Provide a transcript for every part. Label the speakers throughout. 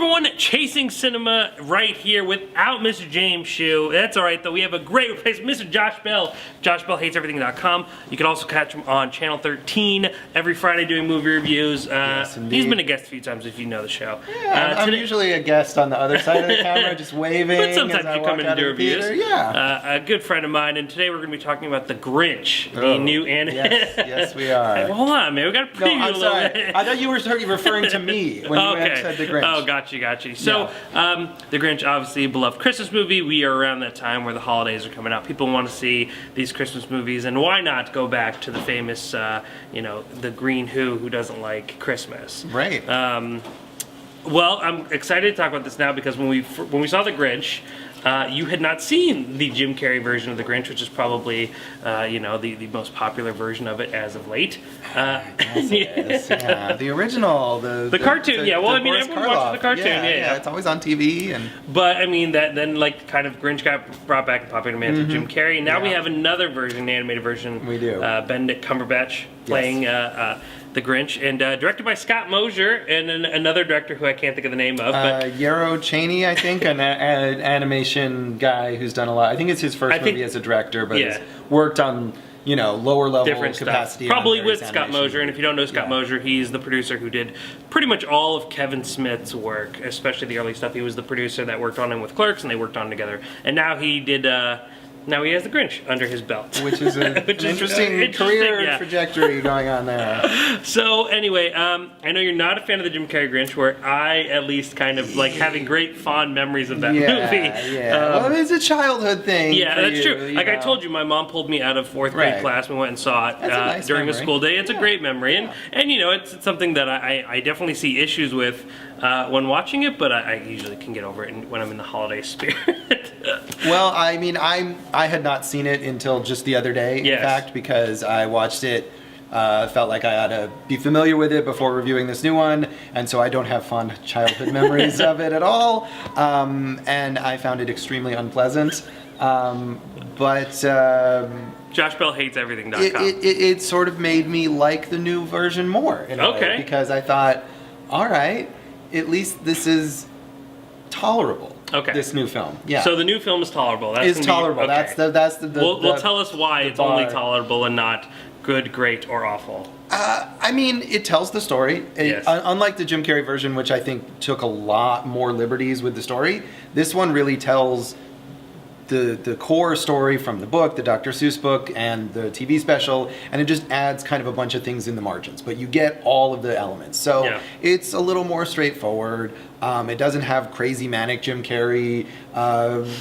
Speaker 1: everyone, Chasing Cinema right here without Mr. James Shue. That's alright though, we have a great replacement, Mr. Josh Bell. JoshBellHatesEverything.com. You can also catch him on Channel 13 every Friday doing movie reviews.
Speaker 2: Yes,
Speaker 1: he's been a guest a few times if you know the show.
Speaker 2: Yeah, I'm usually a guest on the other side of the camera, just waving.
Speaker 1: But sometimes you come in and do reviews.
Speaker 2: Yeah.
Speaker 1: A good friend of mine, and today we're going to be talking about The Grinch, the new anime.
Speaker 2: Yes, we are.
Speaker 1: Well, hold on, man, we got to preview
Speaker 2: I'm
Speaker 1: a little
Speaker 2: sorry.
Speaker 1: bit.
Speaker 2: I thought you were referring to me when you said The Grinch.
Speaker 1: Oh, got you. So, The Grinch, obviously a beloved Christmas movie. We are around that time where the holidays are coming out. People want to see these Christmas movies, and why not go back to the famous, the Green who doesn't like Christmas?
Speaker 2: Right.
Speaker 1: Well, I'm excited to talk about this now because when we saw The Grinch, you had not seen the Jim Carrey version of The Grinch, which is probably, the most popular version of it as of late.
Speaker 2: Yes, it is. Yeah, the original, the
Speaker 1: cartoon. Everyone watches the cartoon. Yeah,
Speaker 2: it's always on TV.
Speaker 1: But I mean, that then kind of Grinch got brought back and popular demand to Jim Carrey. Now we have another version, an animated version.
Speaker 2: We do.
Speaker 1: Benedict Cumberbatch playing The Grinch, and directed by Scott Mosier and another director who I can't think of the name of. But
Speaker 2: Yarrow, Cheney, I think, an animation guy who's done a lot. I think it's his first movie as a director, but has worked on lower level
Speaker 1: different
Speaker 2: capacity.
Speaker 1: Stuff. Probably with Scott Mosier, and if you don't know Scott Mosier, he's the producer who did pretty much all of Kevin Smith's work, especially the early stuff. He was the producer that worked on him with Clerks, and they worked on together. And now he did. Now he has The Grinch under his belt.
Speaker 2: Which is an interesting career trajectory going on there. So
Speaker 1: anyway, I know you're not a fan of the Jim Carrey Grinch, where I at least kind of like having great fond memories of that movie.
Speaker 2: Yeah, well, it's a childhood thing.
Speaker 1: Yeah, that's true. Like I told you, my mom pulled me out of fourth grade class and we went and saw it during a school day. It's a great memory. And it's something that I definitely see issues with when watching it, but I usually can get over it when I'm in the holiday spirit.
Speaker 2: Well, I mean, I had not seen it until just the other day, in fact, because I watched it, felt like I ought to be familiar with it before reviewing this new one, and so I don't have fond childhood memories of it at all, and I found it extremely unpleasant, but...
Speaker 1: JoshBellHatesEverything.com.
Speaker 2: It sort of made me like the new version more, in a way, because I thought, all right, at least this is tolerable.
Speaker 1: Okay.
Speaker 2: This new film. Yeah.
Speaker 1: So the new film is tolerable. That's
Speaker 2: tolerable.
Speaker 1: Okay.
Speaker 2: That's the
Speaker 1: Well, tell us why it's only tolerable and not good, great, or awful.
Speaker 2: I mean, it tells the story. Unlike the Jim Carrey version, which I think took a lot more liberties with the story, this one really tells the core story from the book, the Dr. Seuss book, and the TV special, and it just adds kind of a bunch of things in the margins. But you get all of the elements. So it's a little more straightforward. It doesn't have crazy manic Jim Carrey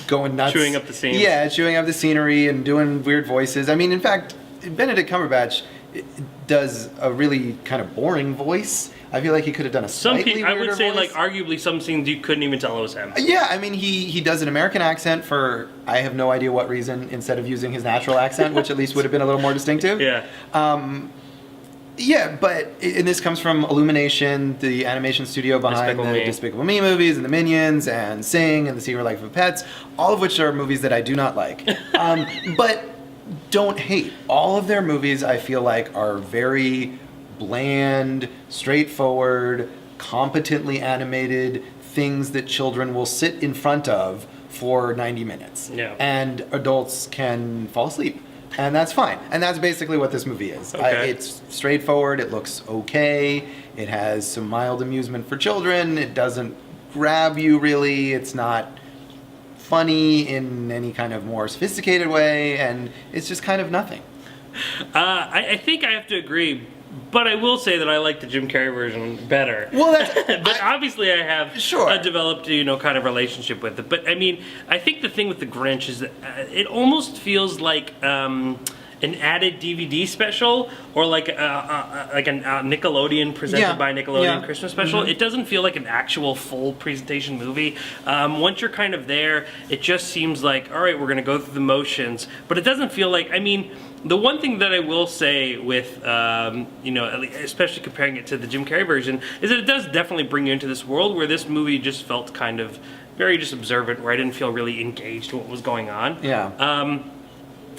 Speaker 2: going nuts.
Speaker 1: Chewing up the scenes.
Speaker 2: Yeah, chewing up the scenery and doing weird voices. I mean, in fact, Benedict Cumberbatch does a really kind of boring voice. I feel like he could have done a slightly weirder
Speaker 1: I would say,
Speaker 2: voice.
Speaker 1: arguably some scenes you couldn't even tell it was him.
Speaker 2: Yeah, I mean, he does an American accent for, I have no idea what reason, instead of using his natural accent, which at least would have been a little more distinctive.
Speaker 1: Yeah.
Speaker 2: And this comes from Illumination, the animation studio behind the Despicable Me movies, and the Minions, and Sing, and The Secret Life of Pets, all of which are movies that I do not like. But don't hate. All of their movies, I feel like, are very bland, straightforward, competently animated things that children will sit in front of for 90 minutes.
Speaker 1: Yeah.
Speaker 2: And adults can fall asleep. And that's fine. And that's basically what this movie is.
Speaker 1: Okay.
Speaker 2: It's straightforward. It looks okay. It has some mild amusement for children. It doesn't grab you, really. It's not funny in any kind of more sophisticated way. And it's just kind of nothing.
Speaker 1: I think I have to agree. But I will say that I like the Jim Carrey version better.
Speaker 2: Well,
Speaker 1: but obviously I have developed kind of relationship with it. But I mean, I think the thing with the Grinch is that it almost feels like an added DVD special, or like a Nickelodeon presented by Nickelodeon Christmas special. It doesn't feel like an actual full presentation movie. Once you're kind of there, it just seems like, all right, we're going to go through the motions. But it doesn't feel like, I mean, the one thing that I will say with, especially comparing it to the Jim Carrey version, is that it does definitely bring you into this world where this movie just felt kind of very just observant, where I didn't feel really engaged in what was going on.
Speaker 2: Yeah.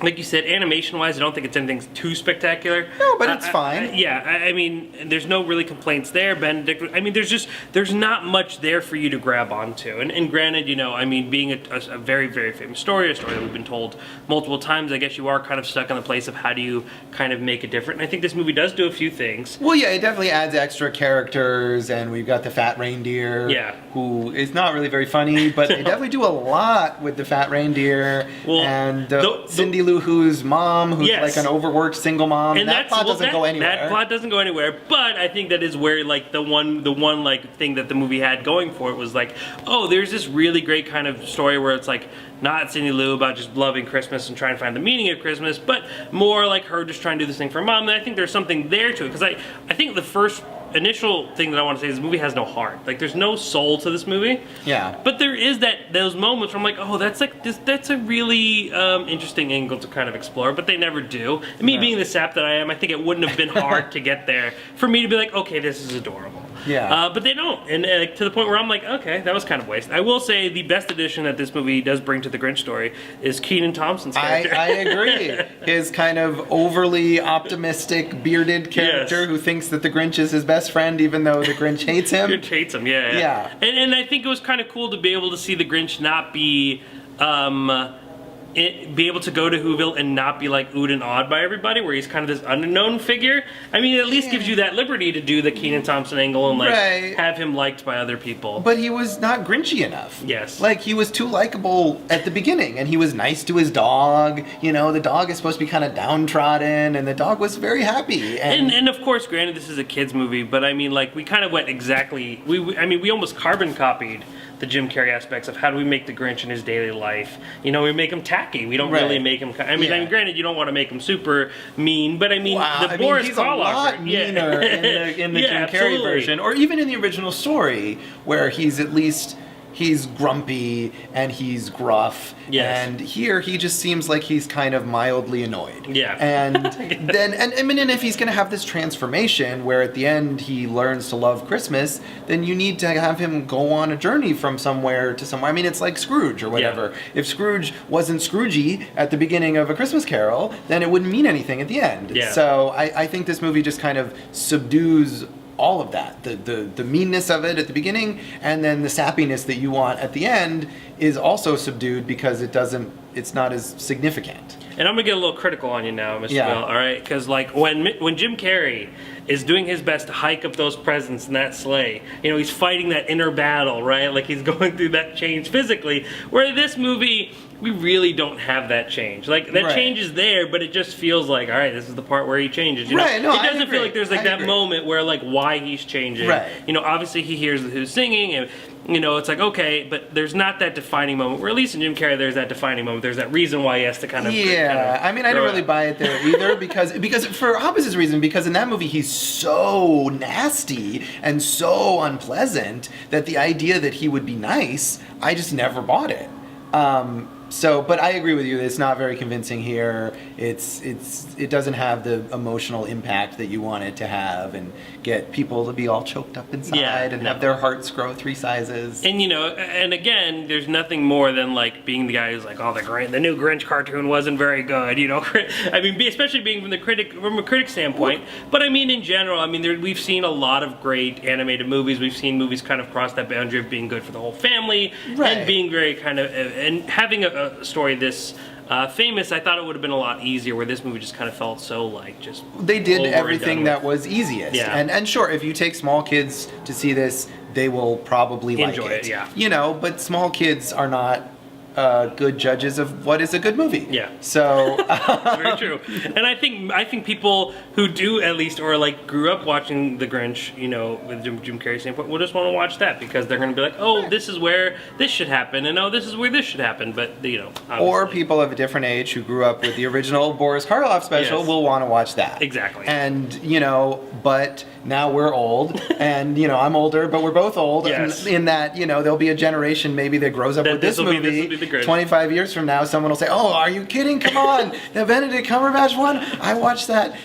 Speaker 1: Like you said, animation-wise, I don't think it's anything too spectacular.
Speaker 2: No, but it's fine.
Speaker 1: I mean, there's no really complaints there. Benedict, I mean, there's not much there for you to grab onto. And granted, you know, I mean, being a very, very famous story, a story that we've been told multiple times, I guess you are kind of stuck in the place of how do you kind of make it different. And I think this movie does do a few things.
Speaker 2: Well, yeah, it definitely adds extra characters, and we've got the fat reindeer, who is not really very funny, but they definitely do a lot with the fat reindeer, and Cindy Lou Who's mom, who's like an overworked single mom, and that plot doesn't go anywhere.
Speaker 1: That plot doesn't go anywhere, but I think that is where like the one like thing that the movie had going for it was like, oh, there's this really great kind of story where it's like not Cindy Lou about just loving Christmas and trying to find the meaning of Christmas, but more like her just trying to do this thing for mom. And I think there's something there to it, because I think the first initial thing that I want to say is this movie has no heart. Like, there's no soul to this movie.
Speaker 2: Yeah.
Speaker 1: But there is those moments where I'm like, oh, that's a really interesting angle to kind of explore, but they never do. And me being the sap that I am, I think it wouldn't have been hard to get there for me to be like, okay, this is adorable.
Speaker 2: Yeah.
Speaker 1: But they don't, and to the point where I'm like, okay, that was kind of waste. I will say the best addition that this movie does bring to the Grinch story is Kenan Thompson's character.
Speaker 2: I agree. His kind of overly optimistic, bearded character who thinks that the Grinch is his best friend, even though the Grinch hates him.
Speaker 1: Grinch hates him, yeah. And I think it was kind of cool to be able to see the Grinch not be be able to go to Whoville and not be like oohed and awed by everybody, where he's kind of this unknown figure. I mean, it at least gives you that liberty to do the Kenan Thompson angle and like have him liked by other people.
Speaker 2: But he was not Grinchy enough.
Speaker 1: Yes.
Speaker 2: Like, he was too likable at the beginning, and he was nice to his dog. You know, the dog is supposed to be kind of downtrodden, and the dog was very happy.
Speaker 1: And of course, granted, this is a kid's movie, but I mean, like, we kind of went exactly, we almost carbon copied the Jim Carrey aspects of how do we make the Grinch in his daily life. You know, we make him tacky. We don't really make him. I mean, granted, you don't want to make him super mean, but I mean, the Boris
Speaker 2: he's a lot meaner in the Jim Carrey version, or even in the original story, where he's at least. He's grumpy and he's gruff, and here he just seems like he's kind of mildly annoyed.
Speaker 1: Yeah.
Speaker 2: And then, and I mean, and if he's going to have this transformation where at the end he learns to love Christmas, then you need to have him go on a journey from somewhere to somewhere. I mean, it's like Scrooge or whatever. If Scrooge wasn't Scroogey at the beginning of A Christmas Carol, then it wouldn't mean anything at the end. So I think this movie just kind of subdues all of that, the meanness of it at the beginning, and then the sappiness that you want at the end is also subdued because it's not as significant.
Speaker 1: And I'm gonna get a little critical on you now, Mr. Bell, all right? Because like when Jim Carrey is doing his best to hike up those presents in that sleigh, you know, he's fighting that inner battle, right? Like, he's going through that change physically. Where this movie, we really don't have that change. Like, that change is there, but it just feels like, all right, this is the part where he changes. You know?
Speaker 2: No,
Speaker 1: it doesn't feel like there's like that moment where like why he's changing. You know, obviously he hears who's singing, and you know, it's like, okay, but there's not that defining moment. Where at least in Jim Carrey, there's that defining moment. There's that reason why he has to kind of
Speaker 2: I mean, I don't really buy it there either, because for opposite reason, because in that movie he's so nasty and so unpleasant that the idea that he would be nice, I just never bought it. But I agree with you. It's not very convincing here. It doesn't have the emotional impact that you want it to have, and get people to be all choked up inside and have their hearts grow 3 sizes.
Speaker 1: And you know, and again, there's nothing more than like being the guy who's like, oh, the new Grinch cartoon wasn't very good. You know, I mean, especially being from a critic standpoint. But I mean, in general, I mean, we've seen a lot of great animated movies. We've seen movies kind of cross that boundary of being good for the whole family and being very kind of and having a story this famous. I thought it would have been a lot easier, where this movie just kind of felt so like just
Speaker 2: they did everything that was easiest. And sure, if you take small kids to see this, they will probably
Speaker 1: enjoy
Speaker 2: like it.
Speaker 1: it.
Speaker 2: You know, but small kids are not good judges of what is a good movie. So
Speaker 1: very true. And I think people who do at least, or like grew up watching The Grinch, you know, with Jim Carrey standpoint, will just want to watch that because they're going to be like, oh, this is where this should happen, and oh, this is where this should happen. But you know, obviously.
Speaker 2: Or people of a different age who grew up with the original Boris Karloff special will want to watch that.
Speaker 1: Exactly.
Speaker 2: And you know, but now we're old, and you know, I'm older, but we're both old. And in that, you know, there'll be a generation maybe that grows up with this movie. 25 years from now, someone will say, oh, are you kidding? Come on, the Benedict Cumberbatch one? I watched that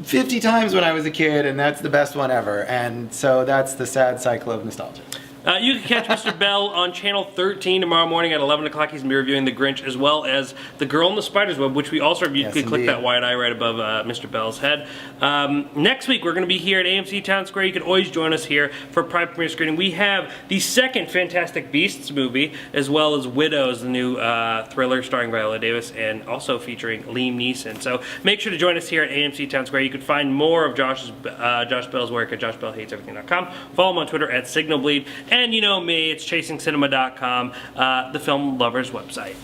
Speaker 2: 50 times when I was a kid, and that's the best one ever. And so that's the sad cycle of nostalgia.
Speaker 1: You can catch Mr. Bell on Channel 13 tomorrow morning at 11 o'clock. He's going to be reviewing The Grinch as well as The Girl in the Spider's Web, which we also reviewed.
Speaker 2: Yes,
Speaker 1: you can click
Speaker 2: indeed.
Speaker 1: that wide eye right above Mr. Bell's head. Next week, we're going to be here at AMC Town Square. You can always join us here for private premiere screening. We have the second Fantastic Beasts movie, as well as Widows, the new thriller starring Viola Davis and also featuring Liam Neeson. So make sure to join us here at AMC Town Square. You can find more of Josh Bell's work at joshbellhateseverything.com. Follow him on Twitter at SignalBleed. And you know me, it's chasingcinema.com, the film lovers website.